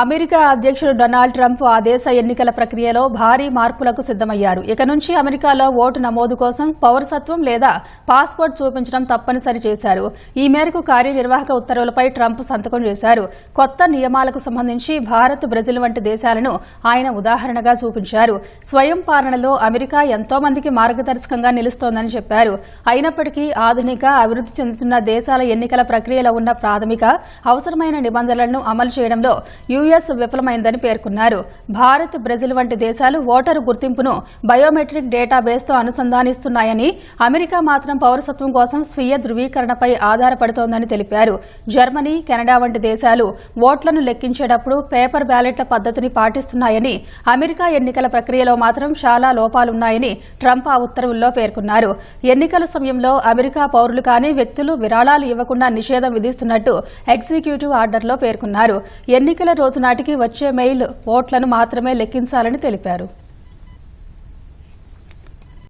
America అధ్యక్షుడు Donald Trump ఆ దేశ ఎన్నికల ప్రక్రియలో భారీ మార్పులకు సిద్దమయ్యారు. ఇక నుంచి అమెరికాలో ఓటు నమోదు కోసం పౌరసత్వం లేదా పాస్పోర్ట్ చూపించడం తప్పనిసరి చేశారు. ఈ మేరకు కార్యనిర్వాహక ఉత్తర్వులపై ట్రంప్ సంతకం చేశారు. కొత్త నియమాలకు సంబంధించి భారత్, బ్రెజిల్ వంటి దేశాలను ఆయన ఉదాహరణగా చూపించారు. స్వయం పాలనలో అమెరికా ఎంతో మందికి మార్గదర్శకంగా నిలుస్తోందని చెప్పారు. అయినప్పటికీ ఆధునిక, అభివృద్ది చెందుతున్న దేశాల ఎన్నికల ప్రక్రియలో ఉన్న ప్రాథమిక, అవసరమైన నిబంధనలను అమలు చేయడంలో యుఎస్ విఫలమైందని పేర్కొన్నారు. భారత్, బ్రెజిల్ వంటి దేశాలు ఓటరు గుర్తింపును బయోమెట్రిక్ డేటాబేస్తో అనుసంధానిస్తున్నాయని, అమెరికా మాత్రం పౌరసత్వం కోసం స్వీయ ధృవీకరణపై ఆధారపడుతోందని తెలిపారు. జర్మనీ, కెనడా వంటి దేశాలు ఓట్లను లెక్కించేటప్పుడు పేపర్ బ్యాలెట్ల పద్దతిని పాటిస్తున్నాయని, అమెరికా ఎన్నికల ప్రక్రియలో మాత్రం చాలా లోపాలున్నాయని ట్రంప్ ఆ ఉత్తర్వుల్లో పేర్కొన్నారు. ఎన్నికల సమయంలో అమెరికా పౌరులు కాని వ్యక్తులు విరాళాలు ఇవ్వకుండా నిషేధం విధిస్తున్నట్టు ఎగ్జిక్యూటివ్ ఆర్డర్లో పేర్కొన్నారు. ఎన్నికల రోజు నాటికి వచ్చే మెయిల్ ఓట్లను మాత్రమే లెక్కించాలని తెలిపారు.